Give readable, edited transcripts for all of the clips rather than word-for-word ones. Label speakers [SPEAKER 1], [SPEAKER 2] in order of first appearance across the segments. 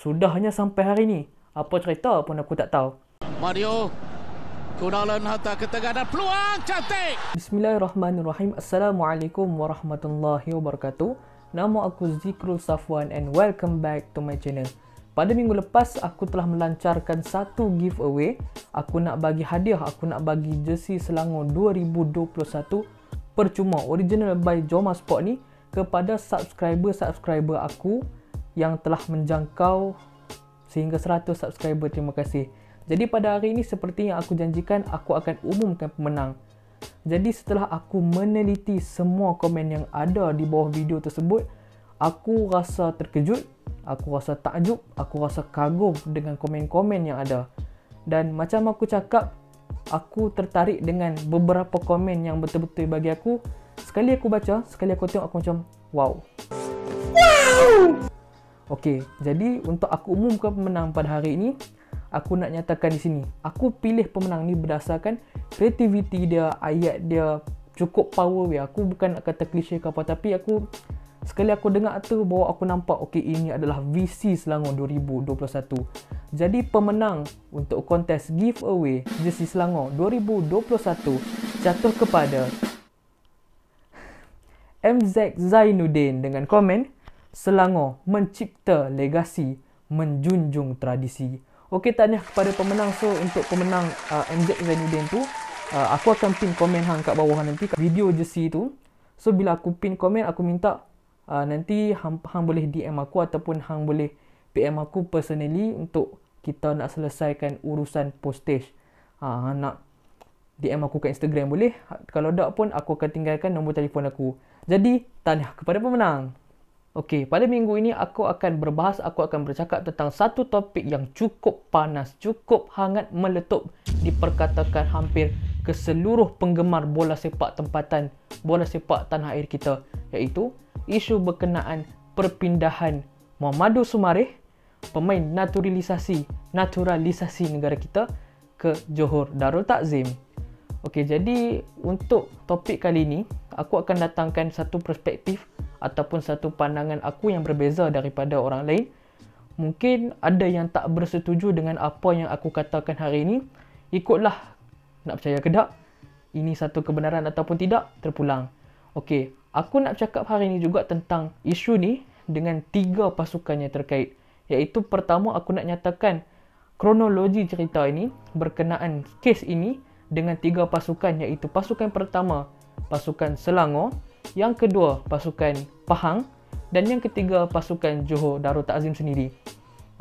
[SPEAKER 1] Sudahnya sampai hari ni. Apa cerita pun aku tak tahu.
[SPEAKER 2] Mario Kunalan hantar ke tengah dan peluang cantik.
[SPEAKER 1] Bismillahirrahmanirrahim. Assalamualaikum warahmatullahi wabarakatuh. Nama aku Zikrul Safwan and welcome back to my channel. Pada minggu lepas, aku telah melancarkan satu giveaway. Aku nak bagi hadiah, aku nak bagi jersey Selangor 2021 percuma original by Joma Sport ni kepada subscriber aku yang telah menjangkau sehingga 100 subscriber. Terima kasih. Jadi pada hari ini seperti yang aku janjikan, aku akan umumkan pemenang. Jadi setelah aku meneliti semua komen yang ada di bawah video tersebut, aku rasa terkejut, aku rasa takjub, aku rasa kagum dengan komen-komen yang ada. Dan macam aku cakap, aku tertarik dengan beberapa komen yang betul-betul bagi aku. Sekali aku baca, sekali aku tengok, aku macam wow. Okey, jadi untuk aku umumkan pemenang pada hari ini, aku nak nyatakan di sini, aku pilih pemenang ni berdasarkan kreativiti dia, ayat dia cukup power weh. Aku bukan nak kata klise ke apa, tapi aku sekali aku dengar tu bahawa aku nampak okey, ini adalah VC Selangor 2021. Jadi pemenang untuk kontes giveaway jersey Selangor 2021 jatuh kepada MZ Zainuddin dengan komen Selangor mencipta legasi, menjunjung tradisi. Okey, tahniah kepada pemenang. So untuk pemenang MZ Zainuddin tu, aku akan pin komen hang kat bawah nanti kat video jersey tu. So bila aku pin komen, aku minta nanti hang boleh DM aku ataupun hang boleh PM aku personally untuk kita nak selesaikan urusan postage. Hang nak DM aku kat Instagram boleh. Kalau tak pun aku akan tinggalkan nombor telefon aku. Jadi tahniah kepada pemenang. Okey, pada minggu ini aku akan bercakap tentang satu topik yang cukup panas, cukup hangat meletup diperkatakan hampir ke seluruh penggemar bola sepak tempatan, bola sepak tanah air kita, iaitu isu berkenaan perpindahan Mohammadul Sumareh, pemain naturalisasi negara kita, ke Johor Darul Takzim. Okey, jadi untuk topik kali ini, aku akan datangkan satu perspektif ataupun satu pandangan aku yang berbeza daripada orang lain. Mungkin ada yang tak bersetuju dengan apa yang aku katakan hari ini. Ikutlah, nak percaya ke tak, ini satu kebenaran ataupun tidak, terpulang. Okey, aku nak cakap hari ini juga tentang isu ni dengan 3 pasukan yang terkait. Iaitu pertama, aku nak nyatakan kronologi cerita ini berkenaan kes ini dengan 3 pasukan, iaitu pasukan pertama, pasukan Selangor, yang kedua pasukan Pahang, dan yang ketiga pasukan Johor Darul Takzim sendiri.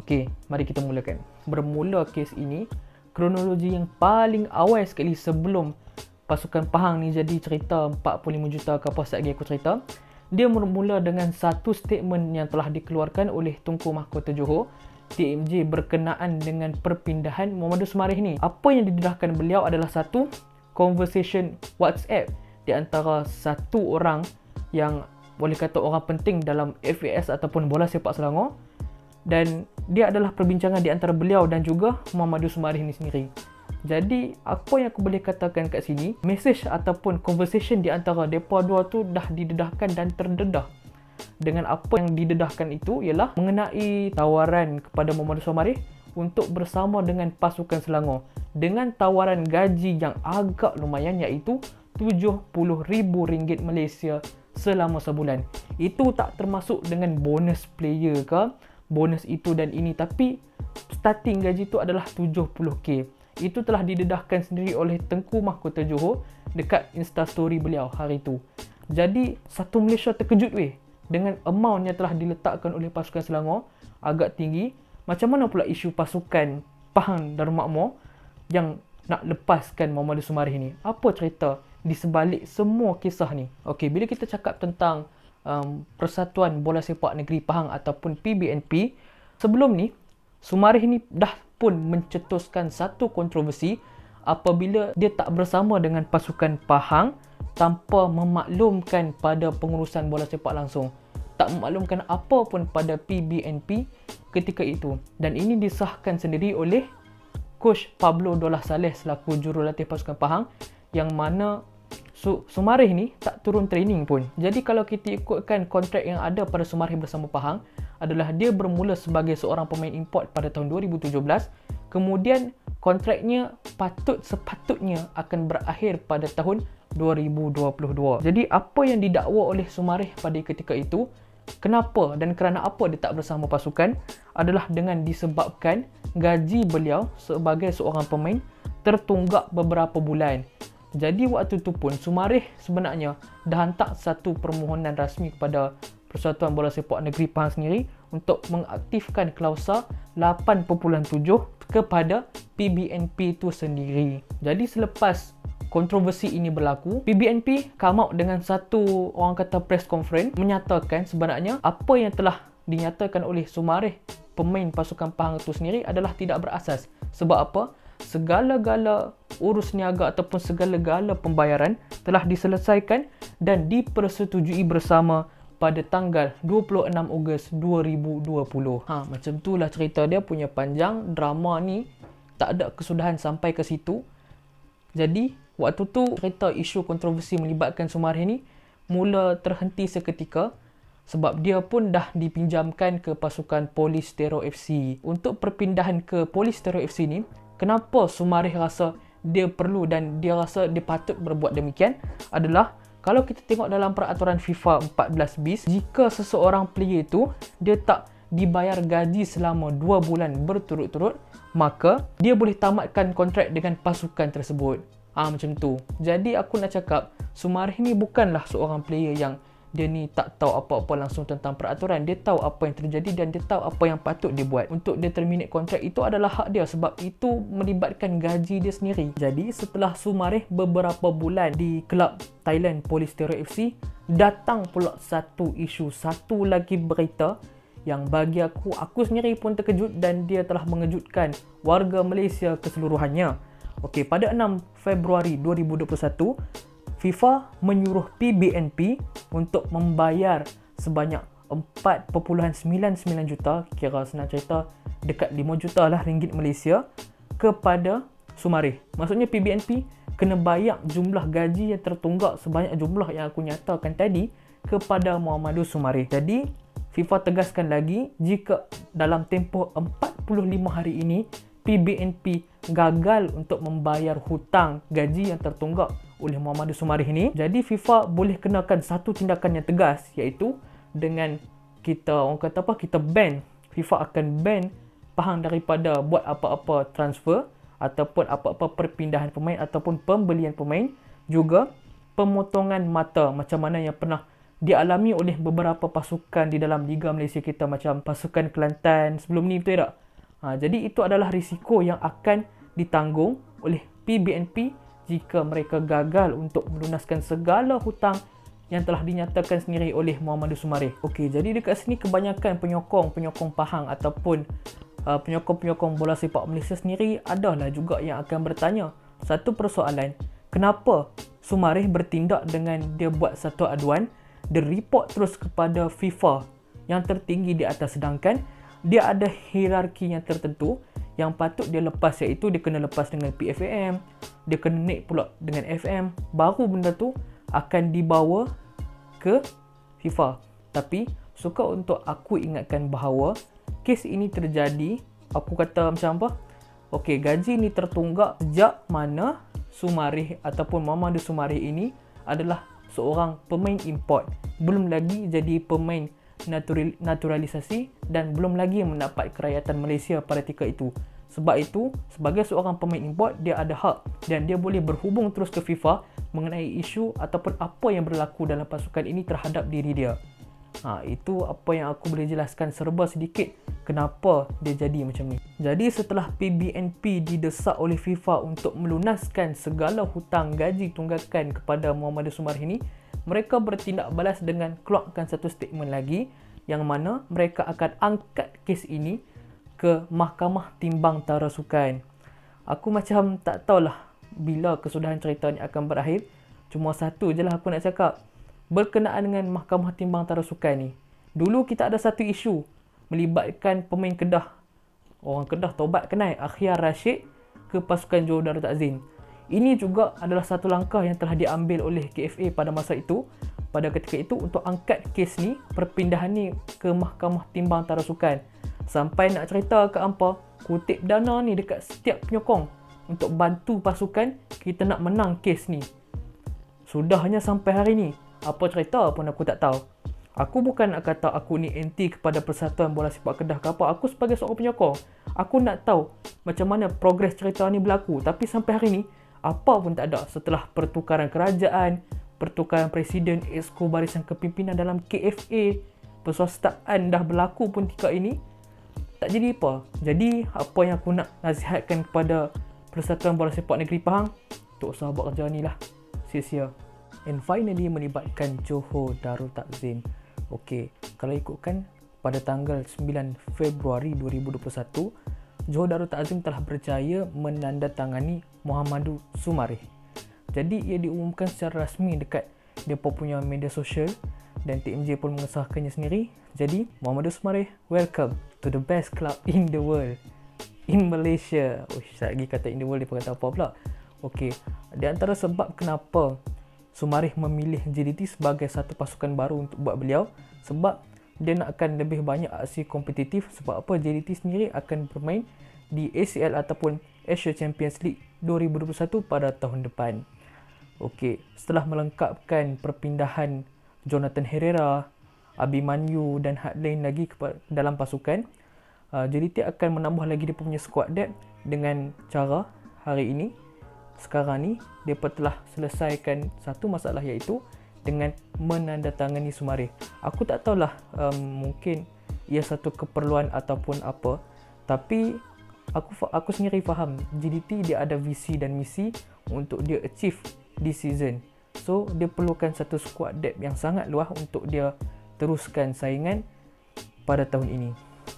[SPEAKER 1] Okey, mari kita mulakan. Bermula kes ini, kronologi yang paling awal sekali sebelum pasukan Pahang ni jadi cerita 45 juta ke apa lagi aku cerita. Dia bermula dengan satu statement yang telah dikeluarkan oleh Tunku Mahkota Johor, TMJ, berkenaan dengan perpindahan Mohammadul Sumareh ni. Apa yang didedahkan beliau adalah satu conversation WhatsApp di antara satu orang yang boleh kata orang penting dalam FAS ataupun bola sepak Selangor, dan dia adalah perbincangan di antara beliau dan juga Mohammadul Sumareh ni sendiri. Jadi apa yang aku boleh katakan kat sini, message ataupun conversation di antara mereka dua tu dah didedahkan dan terdedah. Dengan apa yang didedahkan itu ialah mengenai tawaran kepada Mohammadul Sumareh untuk bersama dengan pasukan Selangor dengan tawaran gaji yang agak lumayan, iaitu RM70,000 Malaysia selama sebulan. Itu tak termasuk dengan bonus player ke, bonus itu dan ini, tapi starting gaji itu adalah 70k. Itu telah didedahkan sendiri oleh Tengku Mahkota Johor dekat Instastory beliau hari itu. Jadi satu Malaysia terkejut weh dengan amount yang telah diletakkan oleh pasukan Selangor agak tinggi. Macam mana pula isu pasukan Pahang Darul Makmur yang nak lepaskan Mohammadul Sumareh ni? Apa cerita di sebalik semua kisah ni? Okey, bila kita cakap tentang Persatuan Bola Sepak Negeri Pahang ataupun PBNP, sebelum ni Sumareh ni dah pun mencetuskan satu kontroversi apabila dia tak bersama dengan pasukan Pahang tanpa memaklumkan pada pengurusan bola sepak langsung, tak memaklumkan apa pun pada PBNP ketika itu. Dan ini disahkan sendiri oleh Coach Pablo Dolah Saleh selaku jurulatih pasukan Pahang, yang mana Sumareh ni tak turun training pun. Jadi kalau kita ikutkan kontrak yang ada pada Sumareh bersama Pahang, adalah dia bermula sebagai seorang pemain import pada tahun 2017. Kemudian kontraknya sepatutnya akan berakhir pada tahun 2022. Jadi apa yang didakwa oleh Soumaré pada ketika itu, kenapa dan kerana apa dia tak bersama pasukan, adalah dengan disebabkan gaji beliau sebagai seorang pemain tertunggak beberapa bulan. Jadi waktu tu pun Soumaré sebenarnya dah hantar satu permohonan rasmi kepada Persatuan Bola Sepak Negeri Pahang sendiri untuk mengaktifkan klausa 8.7 kepada PBNP itu sendiri. Jadi selepas kontroversi ini berlaku, PBNP come out dengan satu, orang kata, press conference menyatakan sebenarnya apa yang telah dinyatakan oleh Soumaré, pemain pasukan Pahang itu sendiri, adalah tidak berasas. Sebab apa? Segala-gala urus niaga ataupun segala-gala pembayaran telah diselesaikan dan dipersetujui bersama pada tanggal 26 Ogos 2020. Macam itulah cerita dia punya panjang. Drama ni tak ada kesudahan sampai ke situ. Jadi waktu tu cerita isu kontroversi melibatkan Soumaré ni mula terhenti seketika sebab dia pun dah dipinjamkan ke pasukan Polistero FC. Untuk perpindahan ke Polistero FC ni, kenapa Soumaré rasa dia perlu dan dia rasa dia patut berbuat demikian adalah, kalau kita tengok dalam peraturan FIFA 14 bis, jika seseorang player itu dia tak dibayar gaji selama 2 bulan berturut-turut, maka dia boleh tamatkan kontrak dengan pasukan tersebut. Macam tu. Jadi aku nak cakap, Soumaré ni bukanlah seorang player yang dia ni tak tahu apa-apa langsung tentang peraturan. Dia tahu apa yang terjadi dan dia tahu apa yang patut dia buat. Untuk dia terminate kontrak itu adalah hak dia sebab itu melibatkan gaji dia sendiri. Jadi setelah Soumaré beberapa bulan di kelab Thailand Polistero FC, datang pula satu isu, satu lagi berita yang bagi aku sendiri pun terkejut dan dia telah mengejutkan warga Malaysia keseluruhannya. Okey, pada 6 Februari 2021, FIFA menyuruh PBNP untuk membayar sebanyak 4.99 juta, kira senang cerita dekat 5 juta lah ringgit Malaysia, kepada Soumaré. Maksudnya PBNP kena bayar jumlah gaji yang tertunggak sebanyak jumlah yang aku nyatakan tadi kepada Muhammadul Soumaré. Jadi FIFA tegaskan lagi, jika dalam tempoh 45 hari ini PBNP gagal untuk membayar hutang gaji yang tertunggak oleh Muhammadul Soumaré ini, jadi FIFA boleh kenakan satu tindakan yang tegas, iaitu dengan kita ban, FIFA akan ban Pahang daripada buat apa-apa transfer ataupun apa-apa perpindahan pemain ataupun pembelian pemain, juga pemotongan mata macam mana yang pernah dialami oleh beberapa pasukan di dalam Liga Malaysia kita, macam pasukan Kelantan sebelum ni, betul tak? Jadi itu adalah risiko yang akan ditanggung oleh PBNP jika mereka gagal untuk melunaskan segala hutang yang telah dinyatakan sendiri oleh Muhammadul Soumaré. Okey, jadi dekat sini kebanyakan penyokong Pahang ataupun penyokong bola sepak Malaysia sendiri adalah juga yang akan bertanya satu persoalan, kenapa Soumaré bertindak dengan dia buat satu aduan, dia report terus kepada FIFA yang tertinggi di atas, sedangkan dia ada hierarki yang tertentu yang patut dia lepas, iaitu dia kena lepas dengan PFAM, dia kena naik pula dengan FM, baru benda tu akan dibawa ke FIFA. Tapi suka untuk aku ingatkan bahawa kes ini terjadi, aku kata macam apa, okey, gaji ni tertunggak sejak mana Soumaré ataupun Muhammadul Soumaré ini adalah seorang pemain import, belum lagi jadi pemain naturalisasi dan belum lagi mendapat kerakyatan Malaysia pada ketika itu. Sebab itu, sebagai seorang pemain import, dia ada hak dan dia boleh berhubung terus ke FIFA mengenai isu ataupun apa yang berlaku dalam pasukan ini terhadap diri dia. Itu apa yang aku boleh jelaskan serba sedikit kenapa dia jadi macam ni. Jadi setelah PBNP didesak oleh FIFA untuk melunaskan segala hutang gaji tunggakan kepada Muhammadul Soumaré ini, mereka bertindak balas dengan keluarkan satu statement lagi yang mana mereka akan angkat kes ini ke Mahkamah Timbang Tarasukan. Aku macam tak tahulah bila kesudahan cerita ni akan berakhir. Cuma satu je lah aku nak cakap berkenaan dengan Mahkamah Timbang Tarasukan ni. Dulu kita ada satu isu melibatkan pemain Kedah, orang Kedah taubat kenai, Akhyar Rashid ke pasukan Johor Darul Ta'zim. Ini juga adalah satu langkah yang telah diambil oleh KFA pada masa itu pada ketika itu untuk angkat kes ni, perpindahan ni ke Mahkamah Timbang Antara Sukan. Sampai nak cerita ke hampa, kutip dana ni dekat setiap penyokong untuk bantu pasukan kita nak menang kes ni. Sudahnya sampai hari ni, apa cerita pun aku tak tahu. Aku bukan nak kata aku ni anti kepada Persatuan Bola Sepak Kedah ke apa. Aku sebagai seorang penyokong, aku nak tahu macam mana progres cerita ni berlaku. Tapi sampai hari ni, apa pun tak ada. Setelah pertukaran kerajaan, pertukaran presiden, exco barisan kepimpinan dalam KFA, perswastaan dah berlaku pun ketika ini, tak jadi apa. Jadi apa yang aku nak nasihatkan kepada Persatuan Bola Sepak Negeri Pahang, tak usah buat kerja ni lah, sia-sia. And finally melibatkan Johor Darul Takzim. Okey, kalau ikutkan pada tanggal 9 Februari 2021, Johor Darul Takzim telah berjaya menandatangani Muhammadu Sumareh. Jadi ia diumumkan secara rasmi dekat dia punya media sosial dan TMJ pun mengesahkannya sendiri. Jadi Muhammadu Sumareh, welcome to the best club in the world, in Malaysia. Saya lagi kata in the world, dia kata apa pula. Okey, di antara sebab kenapa Sumareh memilih JDT sebagai satu pasukan baru untuk buat beliau, sebab dia nak akan lebih banyak aksi kompetitif. Sebab apa? JDT sendiri akan bermain di ACL ataupun Asia Champions League 2021 pada tahun depan. Okey, setelah melengkapkan perpindahan Jonathan Herrera, Abimanyu dan had lain lagi dalam pasukan, JDT akan menambah lagi dia punya squad depth dengan cara hari ini, sekarang ni, mereka telah selesaikan satu masalah, iaitu dengan menandatangani Sumareh. Aku tak tahulah, mungkin ia satu keperluan ataupun apa, tapi aku sendiri faham JDT dia ada visi dan misi untuk dia achieve this season. So dia perlukan satu squad depth yang sangat luas untuk dia teruskan saingan pada tahun ini.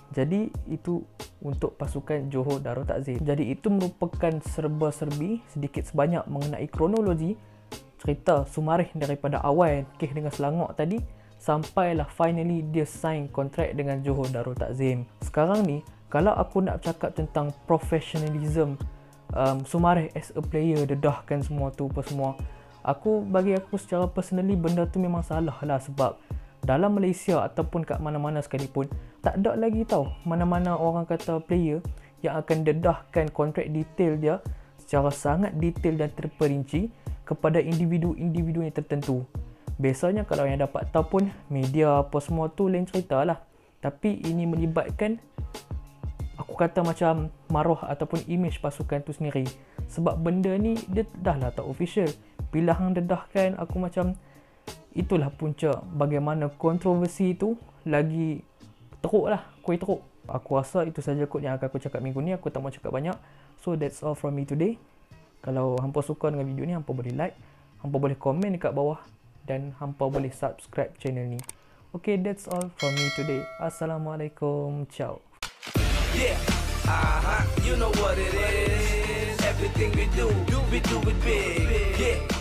[SPEAKER 1] Jadi itu untuk pasukan Johor Darul Takzim. Jadi itu merupakan serba-serbi sedikit sebanyak mengenai kronologi cerita Sumareh daripada awal kes dengan Selangor tadi sampailah finally dia sign kontrak dengan Johor Darul Takzim. Sekarang ni kalau aku nak cakap tentang professionalism Sumareh as a player, dedahkan semua tu apa semua, bagi aku secara personally benda tu memang salah lah. Sebab dalam Malaysia ataupun kat mana-mana sekalipun, tak ada lagi tahu mana-mana orang kata player yang akan dedahkan kontrak detail dia secara sangat detail dan terperinci kepada individu-individu yang tertentu. Biasanya kalau yang dapat tahu pun media apa semua tu lain cerita lah. Tapi ini melibatkan, aku kata macam maruah ataupun image pasukan tu sendiri. Sebab benda ni dia dah lah tak official. Bila hang dedahkan, aku macam itulah punca bagaimana kontroversi itu lagi teruk lah, kuih teruk. Aku rasa itu saja kot yang akan aku cakap minggu ni. Aku tak mau cakap banyak. So that's all from me today. Kalau hampa suka dengan video ni, hampa boleh like, hampa boleh komen dekat bawah dan hampa boleh subscribe channel ni. Okay, that's all from me today. Assalamualaikum. Ciao.
[SPEAKER 3] Yeah, you know what it is. Everything we do it big. Yeah.